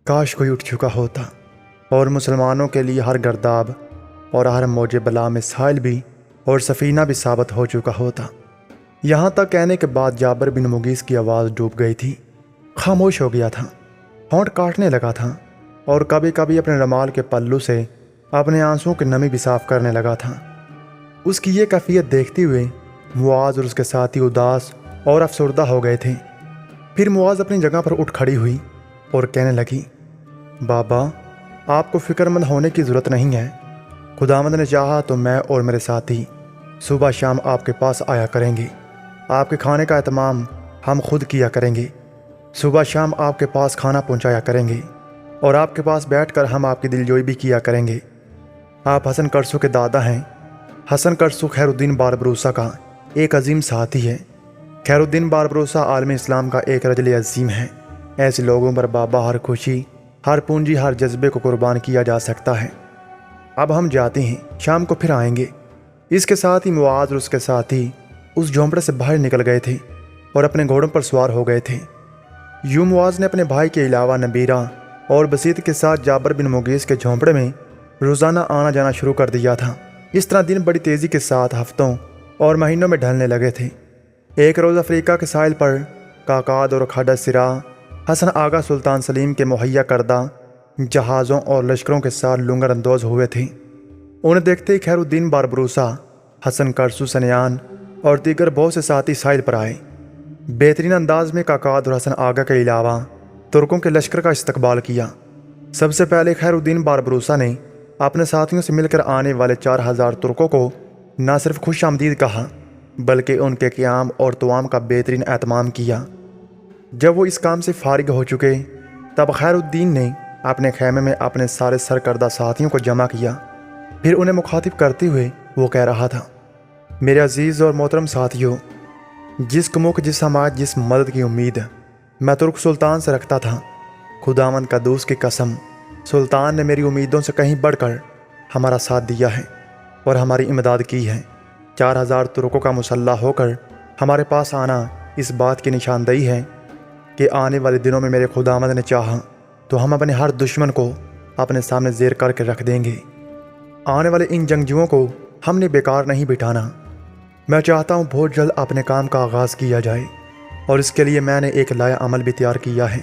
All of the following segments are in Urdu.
کاش کوئی اٹھ چکا ہوتا اور مسلمانوں کے لیے ہر گرداب اور ہر موج بلا میں ساحل بھی اور سفینہ بھی ثابت ہو چکا ہوتا۔ یہاں تک کہنے کے بعد جابر بن مغیث کی آواز ڈوب گئی تھی، خاموش ہو گیا تھا، ہونٹ کاٹنے لگا تھا اور کبھی کبھی اپنے رومال کے پلو سے اپنے آنسوؤں کی نمی بھی صاف کرنے لگا تھا۔ اس کی یہ کیفیت دیکھتے ہوئے معاذ اور اس کے ساتھی اداس اور افسردہ ہو گئے تھے۔ پھر معاذ اپنی جگہ پر اٹھ کھڑی ہوئی اور کہنے لگی، بابا آپ کو فکر مند ہونے کی ضرورت نہیں ہے، خداوند نے چاہا تو میں اور میرے ساتھی صبح شام آپ کے پاس آیا کریں گے، آپ کے کھانے کا اہتمام ہم خود کیا کریں گے، صبح شام آپ کے پاس کھانا پہنچایا کریں گے اور آپ کے پاس بیٹھ کر ہم آپ کی دلجوئی بھی کیا کریں گے۔ آپ حسن کرسو کے دادا ہیں۔ حسن کرسو خیر الدین باربروسا کا ایک عظیم ساتھی ہے۔ خیر الدین باربروسا عالم اسلام کا ایک رجل عظیم ہے۔ ایسے لوگوں پر بابا ہر خوشی، ہر پونجی، ہر جذبے کو قربان کیا جا سکتا ہے۔ اب ہم جاتے ہیں، شام کو پھر آئیں گے۔ اس کے ساتھ ہی معاذ اور اس کے ساتھی اس جھونپڑے سے باہر نکل گئے تھے اور اپنے گھوڑوں پر سوار ہو گئے تھے۔ یوں معاذ نے اپنے بھائی کے علاوہ نبیرہ اور بسیط کے ساتھ جابر بن مغیث کے جھونپڑے میں روزانہ آنا جانا شروع کر دیا تھا۔ اس طرح دن بڑی تیزی کے ساتھ ہفتوں اور مہینوں میں ڈھلنے لگے تھے۔ ایک روز افریقہ کے ساحل پر کاکاد اور کھڈا سرا حسن آغا سلطان سلیم کے مہیا کردہ جہازوں اور لشکروں کے ساتھ لنگر اندوز ہوئے تھے۔ انہیں دیکھتے ہی خیر الدین باربروسا، حسن کرسو سنیان اور دیگر بہت سے ساتھی ساحل پر آئے۔ بہترین انداز میں کاکاد اور حسن آغا کے علاوہ ترکوں کے لشکر کا استقبال کیا۔ سب سے پہلے خیر الدین باربروسا نے اپنے ساتھیوں سے مل کر آنے والے 4000 ترکوں کو نہ صرف خوش آمدید کہا بلکہ ان کے قیام اور طعام کا بہترین اہتمام کیا۔ جب وہ اس کام سے فارغ ہو چکے تب خیر الدین نے اپنے خیمے میں اپنے سارے سرکردہ ساتھیوں کو جمع کیا۔ پھر انہیں مخاطب کرتے ہوئے وہ کہہ رہا تھا، میرے عزیز اور محترم ساتھیوں، جس کمک، جس حمایت، جس مدد کی امید میں ترک سلطان سے رکھتا تھا، خداوند قدوس کی قسم، سلطان نے میری امیدوں سے کہیں بڑھ کر ہمارا ساتھ دیا ہے اور ہماری امداد کی ہے۔ 4000 ترکوں کا مسلح ہو کر ہمارے پاس آنا اس بات کی نشاندہی ہے کہ آنے والے دنوں میں میرے خداوند نے چاہا تو ہم اپنے ہر دشمن کو اپنے سامنے زیر کر کے رکھ دیں گے۔ آنے والے ان جنگجوؤں کو ہم نے بیکار نہیں بٹھانا۔ میں چاہتا ہوں بہت جلد اپنے کام کا آغاز کیا جائے اور اس کے لیے میں نے ایک لائحہ عمل بھی تیار کیا ہے۔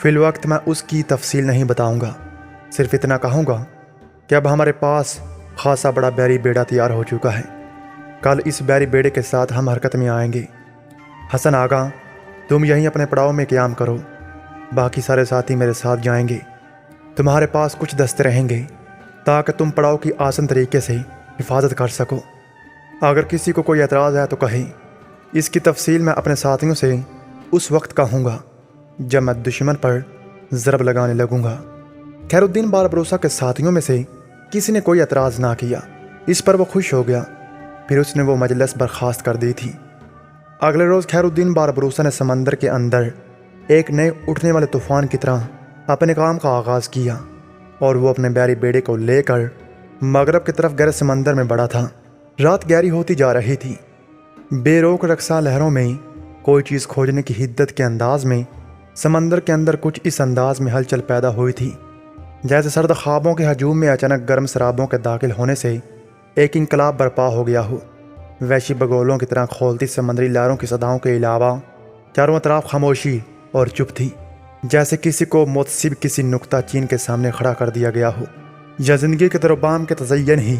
فی الوقت میں اس کی تفصیل نہیں بتاؤں گا، صرف اتنا کہوں گا کہ اب ہمارے پاس خاصا بڑا بحری بیڑا تیار ہو چکا ہے۔ کل اس بحری بیڑے کے ساتھ ہم حرکت میں آئیں گے۔ حسن آغا، تم یہیں اپنے پڑاؤ میں قیام کرو، باقی سارے ساتھی میرے ساتھ جائیں گے۔ تمہارے پاس کچھ دستے رہیں گے تاکہ تم پڑاؤ کی آسان طریقے سے حفاظت کر سکو۔ اگر کسی کو کوئی اعتراض ہے تو کہے۔ اس کی تفصیل میں اپنے ساتھیوں سے اس وقت کہوں گا جب میں دشمن پر ضرب لگانے لگوں گا۔ خیر الدین باربروسا کے ساتھیوں میں سے کسی نے کوئی اعتراض نہ کیا۔ اس پر وہ خوش ہو گیا۔ پھر اس نے وہ مجلس برخاست کر دی تھی۔ اگلے روز خیر الدین باربروسا نے سمندر کے اندر ایک نئے اٹھنے والے طوفان کی طرح اپنے کام کا آغاز کیا اور وہ اپنے بحری بیڑے کو لے کر مغرب کی طرف گہرے سمندر میں بڑھا تھا۔ رات گہری ہوتی جا رہی تھی۔ بے روک رقصاں لہروں میں کوئی چیز کھوجنے کی حدت کے انداز میں سمندر کے اندر کچھ اس انداز میں ہلچل پیدا ہوئی تھی جیسے سرد خوابوں کے ہجوم میں اچانک گرم سرابوں کے داخل ہونے سے ایک انقلاب برپا ہو گیا ہو۔ وحشی بگولوں کی طرح کھولتی سمندری لہروں کی صداؤں کے علاوہ چاروں طرف خاموشی اور چپ تھی، جیسے کسی کو متصب کسی نقطہ چین کے سامنے کھڑا کر دیا گیا ہو یا زندگی کے تربام کے تزین ہی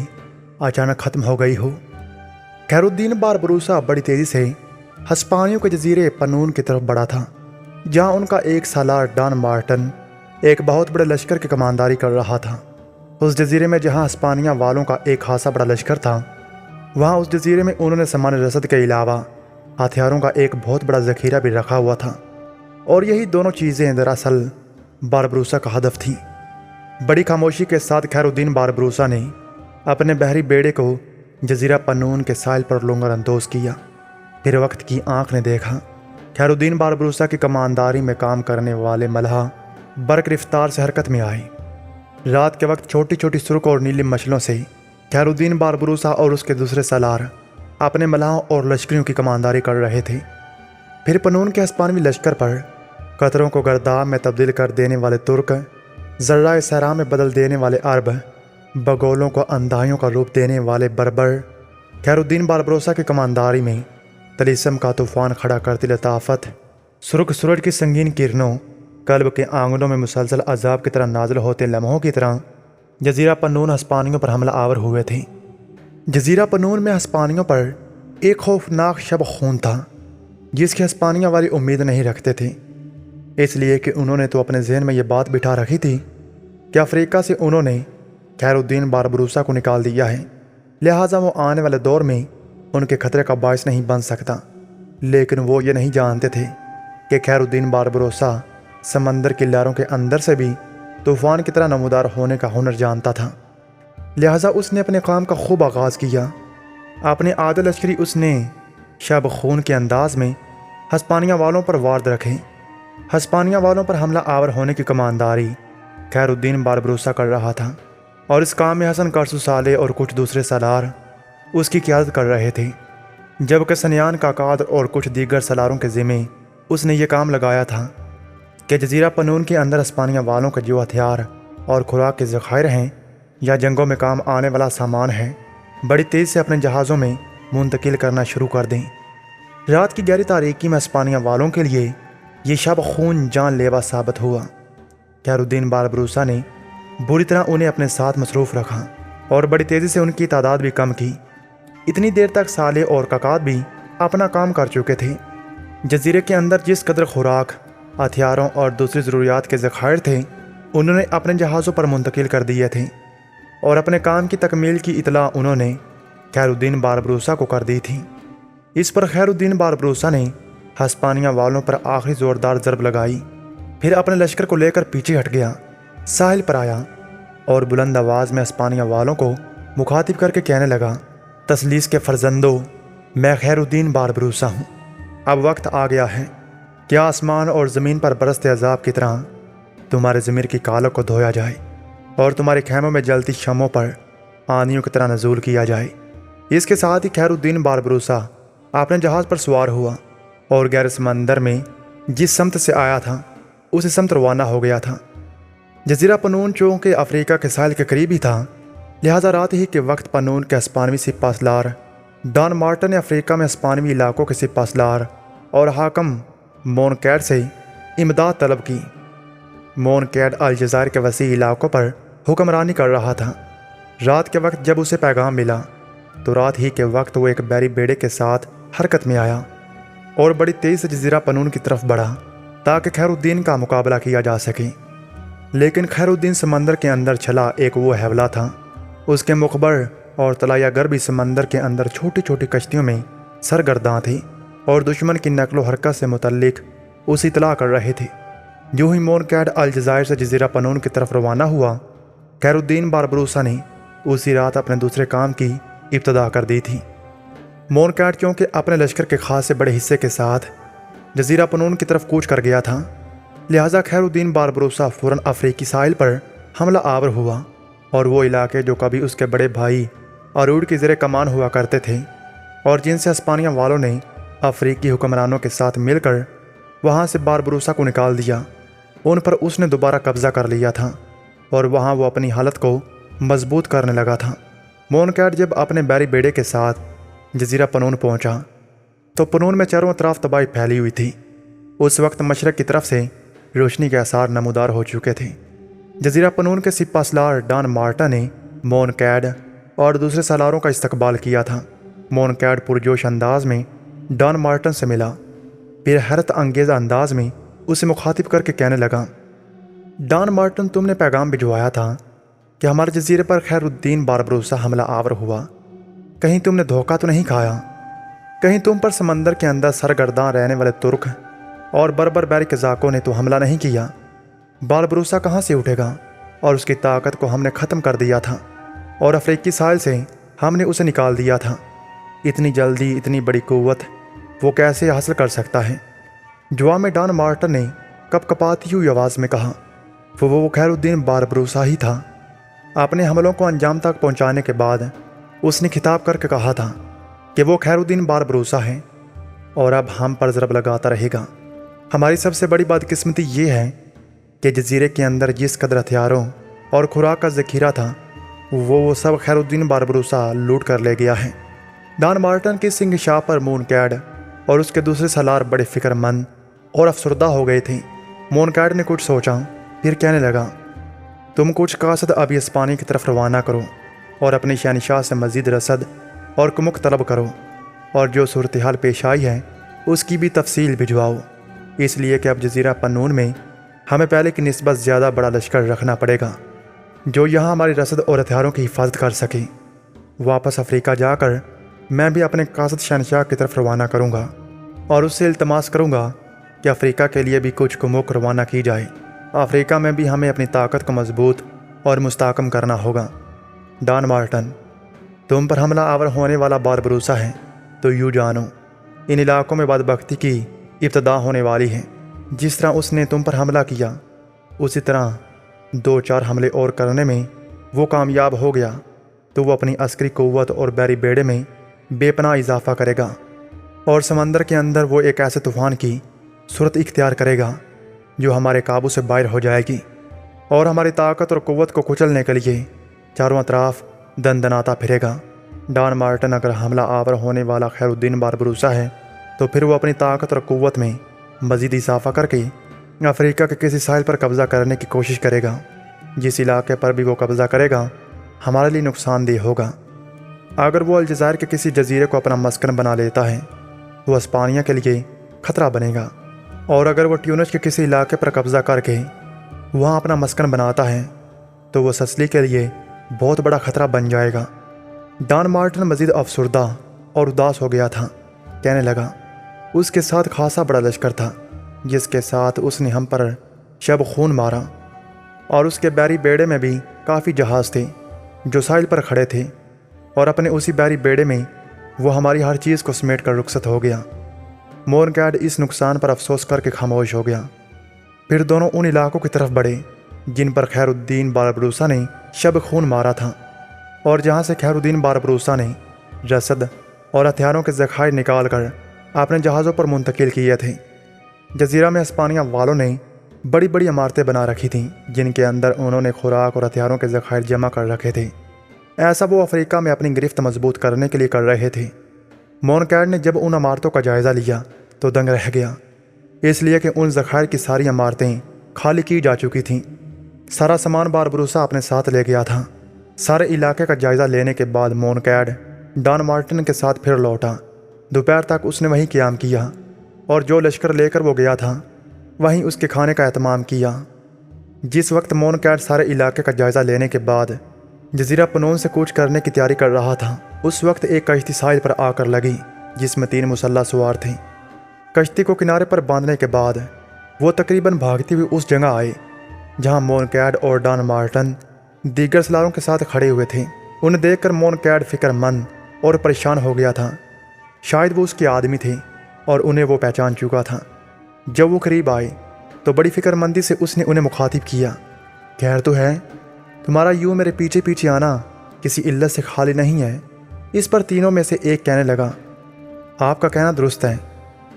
اچانک ختم ہو گئی ہو۔ خیر الدین باربروسا بڑی تیزی سے ہسپانیوں کے جزیرے پنون کی طرف بڑھا تھا، جہاں ان کا ایک سالار ڈان مارٹن ایک بہت بڑے لشکر کی کمانداری کر رہا تھا۔ اس جزیرے میں جہاں ہسپانیہ والوں کا ایک خاصا بڑا لشکر تھا، وہاں اس جزیرے میں انہوں نے سامان رسد کے علاوہ ہتھیاروں کا ایک بہت بڑا ذخیرہ بھی رکھا ہوا تھا، اور یہی دونوں چیزیں دراصل باربروسا کا ہدف تھیں۔ بڑی خاموشی کے ساتھ خیر الدین باربروسا نے اپنے بحری بیڑے کو جزیرہ پنون کے ساحل پر لنگر اندوز کیا۔ پھر وقت کی آنکھ نے دیکھا خیر الدین باربروسا کی کمانداری میں کام کرنے والے ملہا برق رفتار سے حرکت میں آئے۔ رات کے وقت چھوٹی چھوٹی سرخ اور نیلی مشلوں سے خیر الدین باربروسا اور اس کے دوسرے سالار اپنے ملاحوں اور لشکریوں کی کمانداری کر رہے تھے۔ پھر پنون کے ہسپانوی لشکر پر قطروں کو گرداب میں تبدیل کر دینے والے ترک، ذرہ صحرا میں بدل دینے والے عرب، بگولوں کو اندھائیوں کا روپ دینے والے بربر، خیر الدین باربروسا کی کمانداری میں طلیسم کا طوفان کھڑا کرتی لطافت، سرخ سورج کی سنگین کرنوں، قلب کے آنگنوں میں مسلسل عذاب کی طرح نازل ہوتے لمحوں کی طرح جزیرہ پنون ہسپانیوں پر حملہ آور ہوئے تھے۔ جزیرہ پنون میں ہسپانیوں پر ایک خوفناک شب خون تھا جس کی ہسپانیہ والی امید نہیں رکھتے تھے، اس لیے کہ انہوں نے تو اپنے ذہن میں یہ بات بٹھا رکھی تھی کہ افریقہ سے انہوں نے خیر الدین باربروسا کو نکال دیا ہے، لہٰذا وہ آنے والے دور میں ان کے خطرے کا باعث نہیں بن سکتا۔ لیکن وہ یہ نہیں جانتے تھے کہ خیر الدین باربروسا سمندر کی لہروں کے اندر سے بھی طوفان کی طرح نمودار ہونے کا ہنر جانتا تھا، لہٰذا اس نے اپنے کام کا خوب آغاز کیا۔ اپنے آدھے لشکری اس نے شب خون کے انداز میں ہسپانیہ والوں پر وارد رکھے۔ ہسپانیہ والوں پر حملہ آور ہونے کی کمانداری خیر الدین باربروسا کر رہا تھا، اور اس کام میں حسن کرسو سالے اور کچھ دوسرے سالار اس کی قیادت کر رہے تھے، جبکہ سنیان کاکاد اور کچھ دیگر سالاروں کے ذمے اس نے یہ کام لگایا تھا کہ جزیرہ پنون کے اندر ہسپانیہ والوں کے جو ہتھیار اور خوراک کے ذخائر ہیں یا جنگوں میں کام آنے والا سامان ہے، بڑی تیز سے اپنے جہازوں میں منتقل کرنا شروع کر دیں۔ رات کی گہری تاریکی میں ہسپانیہ والوں کے لیے یہ شب خون جان لیوا ثابت ہوا۔ خیر الدین باربروسا نے بری طرح انہیں اپنے ساتھ مصروف رکھا اور بڑی تیزی سے ان کی تعداد بھی کم کی۔ اتنی دیر تک سالے اور کاکاد بھی اپنا کام کر چکے تھے۔ جزیرے کے اندر جس قدر خوراک، ہتھیاروں اور دوسری ضروریات کے ذخائر تھے انہوں نے اپنے جہازوں پر منتقل کر دیے تھے، اور اپنے کام کی تکمیل کی اطلاع انہوں نے خیر الدین باربروسا کو کر دی تھی۔ اس پر خیر الدین باربروسا نے ہسپانیہ والوں پر آخری زوردار ضرب لگائی، پھر اپنے لشکر کو لے کر پیچھے ہٹ گیا، ساحل پر آیا اور بلند آواز میں ہسپانیہ والوں کو مخاطب کر کے کہنے لگا، تثلیث کے فرزندوں، میں خیر الدین باربروسا ہوں۔ اب وقت آ گیا ہے کہ آسمان اور زمین پر برستے عذاب کی طرح تمہارے ضمیر کی کالوں کو دھویا جائے اور تمہارے خیموں میں جلتی شمعوں پر آندھیوں کی طرح نزول کیا جائے۔ اس کے ساتھ ہی خیر الدین باربروسا اپنے جہاز پر سوار ہوا اور گہرے سمندر میں جس سمت سے آیا تھا اسی سمت روانہ ہو گیا تھا۔ جزیرہ پنون چونکہ افریقہ کے ساحل کے قریب ہی تھا، لہذا رات ہی کے وقت پنون کے ہسپانوی سپہ سالار ڈان مارٹن نے افریقہ میں ہسپانوی علاقوں کے سپہ سالار اور حاکم مونکیڈ سے امداد طلب کی۔ مونکیڈ الجزائر کے وسیع علاقوں پر حکمرانی کر رہا تھا۔ رات کے وقت جب اسے پیغام ملا تو رات ہی کے وقت وہ ایک بحری بیڑے کے ساتھ حرکت میں آیا اور بڑی تیزی سے جزیرہ پنون کی طرف بڑھا تاکہ خیر الدین کا مقابلہ کیا جا سکے۔ لیکن خیر الدین سمندر کے اندر چھلا ایک وہ حیولہ تھا، اس کے مخبر اور طلایہ گر بھی سمندر کے اندر چھوٹی چھوٹی کشتیوں میں سرگرداں تھے اور دشمن کی نقل و حرکت سے متعلق اسے اطلاع کر رہے تھے۔ جو ہی مونکیڈ الجزائر سے جزیرہ پنون کی طرف روانہ ہوا، خیر الدین باربروسا نے اسی رات اپنے دوسرے کام کی ابتدا کر دی تھی۔ مونکیڈ کیونکہ اپنے لشکر کے خاصے بڑے حصے کے ساتھ جزیرہ پنون کی طرف کوچ کر گیا تھا، لہٰذا خیر الدین باربروسا فوراً افریقی ساحل پر حملہ آور ہوا اور وہ علاقے جو کبھی اس کے بڑے بھائی اروڑ کی زیر کمان ہوا کرتے تھے اور جن سے ہسپانیہ والوں نے افریقی حکمرانوں کے ساتھ مل کر وہاں سے باربروسا کو نکال دیا، ان پر اس نے دوبارہ قبضہ کر لیا تھا اور وہاں وہ اپنی حالت کو مضبوط کرنے لگا تھا۔ مونکیڈ جب اپنے بحری بیڑے کے ساتھ جزیرہ پنون پہنچا تو پنون میں چاروں طرف تباہی پھیلی ہوئی تھی۔ اس وقت مشرق کی طرف سے روشنی کے آثار نمودار ہو چکے تھے۔ جزیرہ پنون کے سپہ سالار ڈان مارٹا نے مونکیڈ اور دوسرے سالاروں کا استقبال کیا تھا۔ مونکیڈ پرجوش انداز میں ڈان مارٹن سے ملا، پھر حیرت انگیز انداز میں اسے مخاطب کر کے کہنے لگا، ڈان مارٹن، تم نے پیغام بھجوایا تھا کہ ہمارے جزیرے پر خیر الدین باربروسا حملہ آور ہوا، کہیں تم نے دھوکہ تو نہیں کھایا؟ کہیں تم پر سمندر کے اندر سرگرداں رہنے والے ترک اور بربر بحری قزاقوں نے تو حملہ نہیں کیا؟ باربروسا کہاں سے اٹھے گا؟ اور اس کی طاقت کو ہم نے ختم کر دیا تھا اور افریقی ساحل سے ہم نے اسے نکال دیا تھا۔ اتنی جلدی اتنی بڑی قوت وہ کیسے حاصل کر سکتا ہے؟ جواب میں ڈان مارٹن نے کپ کپاتی ہوئی آواز میں کہا، وہ خیر الدین باربروسا ہی تھا۔ اپنے حملوں کو انجام تک پہنچانے کے بعد اس نے خطاب کر کے کہا تھا کہ وہ خیر الدین باربروسا ہے اور اب ہم پر ضرب لگاتا رہے گا۔ ہماری سب سے بڑی بدقسمتی یہ ہے کہ جزیرے کے اندر جس قدر ہتھیاروں اور خوراک کا ذخیرہ تھا وہ سب خیر الدین باربروسا لوٹ کر لے گیا ہے۔ ڈان مارٹن کی انکشاف پر مونکیڈ اور اس کے دوسرے سالار بڑے فکر مند اور افسردہ ہو گئے تھے۔ مونکیڈ نے کچھ سوچا، پھر کہنے لگا، تم کچھ قاصد ابھی اسپانیہ کی طرف روانہ کرو اور اپنے شہنشاہ سے مزید رسد اور کمک طلب کرو، اور جو صورتحال پیش آئی ہے اس کی بھی تفصیل بھجواؤ، اس لیے کہ اب جزیرہ پنون میں ہمیں پہلے کی نسبت زیادہ بڑا لشکر رکھنا پڑے گا جو یہاں ہماری رسد اور ہتھیاروں کی حفاظت کر سکے۔ واپس افریقہ جا کر میں بھی اپنے قاصد شہنشاہ کی طرف روانہ کروں گا اور اس سے التماس کروں گا کہ افریقہ کے لیے بھی کچھ کمک روانہ کی جائے۔ افریقہ میں بھی ہمیں اپنی طاقت کو مضبوط اور مستحکم کرنا ہوگا۔ ڈان مارٹن، تم پر حملہ آور ہونے والا باربروسا ہے تو یوں جانو ان علاقوں میں بدبختی کی ابتدا ہونے والی ہے۔ جس طرح اس نے تم پر حملہ کیا اسی طرح 2-4 حملے اور کرنے میں وہ کامیاب ہو گیا تو وہ اپنی عسکری قوت اور بحری بیڑے میں بے پناہ اضافہ کرے گا اور سمندر کے اندر وہ ایک ایسے طوفان کی صورت اختیار کرے گا جو ہمارے قابو سے باہر ہو جائے گی اور ہماری طاقت اور قوت کو کچلنے کے لیے چاروں اطراف دندناتا پھرے گا۔ ڈان مارٹن اگر حملہ آور ہونے والا خیر الدین باربروسا ہے تو پھر وہ اپنی طاقت اور قوت میں مزید اضافہ کر کے افریقہ کے کسی ساحل پر قبضہ کرنے کی کوشش کرے گا۔ جس علاقے پر بھی وہ قبضہ کرے گا ہمارے لیے نقصان دہ ہوگا۔ اگر وہ الجزائر کے کسی جزیرے کو اپنا مسکن بنا لیتا ہے تو اسپانیہ کے لیے خطرہ بنے گا، اور اگر وہ ٹیونس کے کسی علاقے پر قبضہ کر کے وہاں اپنا مسکن بناتا ہے تو وہ سسلی کے لیے بہت بڑا خطرہ بن جائے گا۔ ڈان مارٹن مزید افسردہ اور اداس ہو گیا تھا۔ کہنے لگا، اس کے ساتھ خاصا بڑا لشکر تھا جس کے ساتھ اس نے ہم پر شب خون مارا، اور اس کے بحری بیڑے میں بھی کافی جہاز تھے جو ساحل پر کھڑے تھے، اور اپنے اسی بحری بیڑے میں وہ ہماری ہر چیز کو سمیٹ کر رخصت ہو گیا۔ مورنکیڈ اس نقصان پر افسوس کر کے خاموش ہو گیا۔ پھر دونوں ان علاقوں کی طرف بڑھے جن پر خیر الدین باربروسا نے شب خون مارا تھا، اور جہاں سے خیر الدین باربروسا نے رسد اور ہتھیاروں کے ذخائر نکال کر اپنے جہازوں پر منتقل کیے تھے۔ جزیرہ میں اسپانیہ والوں نے بڑی بڑی عمارتیں بنا رکھی تھیں جن کے اندر انہوں نے خوراک اور ہتھیاروں کے ذخائر جمع کر رکھے تھے۔ ایسا وہ افریقہ میں اپنی گرفت مضبوط کرنے کے لیے کر رہے تھے۔ مونکیڈ نے جب ان عمارتوں کا جائزہ لیا تو دنگ رہ گیا، اس لیے کہ ان ذخائر کی ساری عمارتیں خالی کی جا چکی تھیں۔ سارا سامان باربروسا اپنے ساتھ لے گیا تھا۔ سارے علاقے کا جائزہ لینے کے بعد مونکیڈ ڈان مارٹن کے ساتھ پھر لوٹا۔ دوپہر تک اس نے وہیں قیام کیا، اور جو لشکر لے کر وہ گیا تھا وہیں اس کے کھانے کا اہتمام کیا۔ جس وقت مونکیڈ سارے علاقے کا جائزہ لینے کے بعد جزیرہ پنون سے کوچ کرنے کی تیاری کر رہا تھا، اس وقت ایک کشتی ساحل پر آ کر لگی جس میں 3 مسلح سوار تھے۔ کشتی کو کنارے پر باندھنے کے بعد وہ تقریباً بھاگتے ہوئے اس جگہ آئے جہاں مونکیڈ اور ڈان مارٹن دیگر سالاروں کے ساتھ کھڑے ہوئے تھے۔ انہیں دیکھ کر مونکیڈ فکر مند اور پریشان ہو گیا تھا۔ شاید وہ اس کے آدمی تھے اور انہیں وہ پہچان چکا تھا۔ جب وہ قریب آئے تو بڑی فکر مندی سے اس نے انہیں مخاطب کیا، خیر تو ہے؟ تمہارا یوں میرے پیچھے پیچھے آنا کسی علت سے خالی نہیں ہے۔ اس پر تینوں میں سے ایک کہنے لگا، آپ کا کہنا درست ہے۔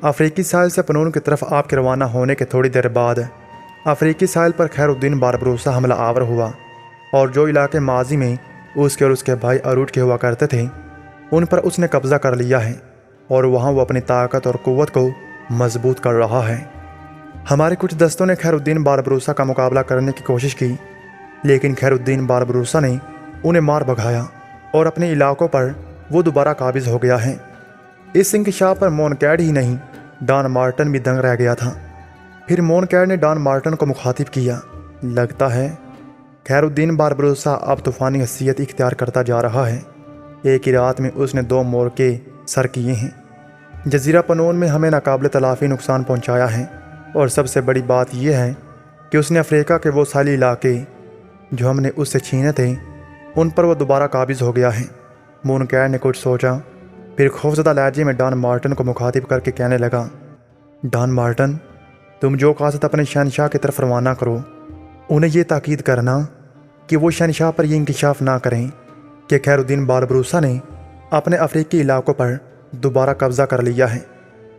افریقی ساحل سے پنون کی طرف آپ کے روانہ ہونے کے تھوڑی دیر بعد افریقی ساحل پر خیر الدین باربروسا حملہ آور ہوا، اور جو علاقے ماضی میں اس کے اور اس کے بھائی اروٹ کے ہوا کرتے تھے ان پر اس نے قبضہ کر لیا ہے، اور وہاں وہ اپنی طاقت اور قوت کو مضبوط کر رہا ہے۔ ہمارے کچھ دستوں نے خیر الدین باربروسا کا مقابلہ کرنے کی کوشش کی، لیکن خیر الدین باربروسا نے انہیں مار بھگایا اور اپنے علاقوں پر وہ دوبارہ قابض ہو گیا ہے۔ اس انکشاف پر مونکیڈ ہی نہیں ڈان مارٹن بھی دنگ رہ گیا تھا۔ پھر مونکیڈ نے ڈان مارٹن کو مخاطب کیا، لگتا ہے خیر الدین باربروسا اب طوفانی حیثیت اختیار کرتا جا رہا ہے۔ ایک ہی رات میں اس نے 2 مورچے سر کیے ہیں، جزیرہ پنون میں ہمیں ناقابل تلافی نقصان پہنچایا ہے، اور سب سے بڑی بات یہ ہے کہ اس نے افریقہ کے وہ ساحلی علاقے جو ہم نے اس سے چھینے تھے ان پر وہ دوبارہ قابض ہو گیا ہے۔ مونکیڈ نے کچھ سوچا، پھر خوفزدہ لہجے میں ڈان مارٹن کو مخاطب کر کے کہنے لگا، ڈان مارٹن، تم جو قاصد اپنے شہنشاہ کی طرف روانہ کرو انہیں یہ تاکید کرنا کہ وہ شہنشاہ پر یہ انکشاف نہ کریں کہ خیر الدین باربروسا نے اپنے افریقی علاقوں پر دوبارہ قبضہ کر لیا ہے۔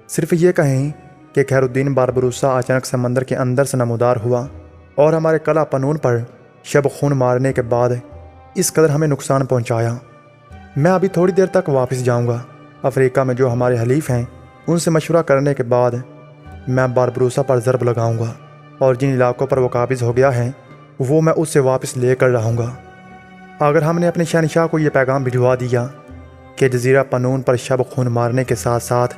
صرف یہ کہیں کہ خیر الدین باربروسا اچانک سمندر کے اندر سے نمودار ہوا اور ہمارے قلعہ پنون پر شب خون مارنے کے بعد اس قدر ہمیں نقصان پہنچایا۔ میں ابھی تھوڑی دیر تک واپس جاؤں گا۔ افریقہ میں جو ہمارے حلیف ہیں ان سے مشورہ کرنے کے بعد میں باربروسا پر ضرب لگاؤں گا، اور جن علاقوں پر وہ قابض ہو گیا ہے وہ میں اس سے واپس لے کر رہوں گا۔ اگر ہم نے اپنے شہنشاہ کو یہ پیغام بھجوا دیا کہ جزیرہ پنون پر شب خون مارنے کے ساتھ ساتھ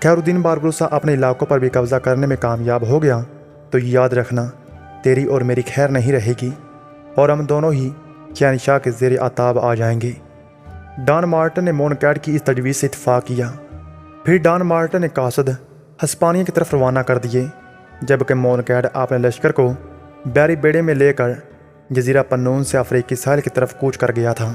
خیر الدین باربروسا اپنے علاقوں پر بھی قبضہ کرنے میں کامیاب ہو گیا، تو یاد رکھنا تیری اور میری خیر نہیں رہے گی، اور ہم دونوں ہی شہنشاہ کے زیر عتاب آ جائیں گے۔ ڈان مارٹن نے مونکیڈ کی اس تجویز سے اتفاق کیا۔ پھر ڈان مارٹن نے قاصد ہسپانیہ کی طرف روانہ کر دیے، جبکہ مونکیڈ اپنے لشکر کو بیری بیڑے میں لے کر جزیرہ پنون سے افریقی ساحل کی طرف کوچ کر گیا تھا۔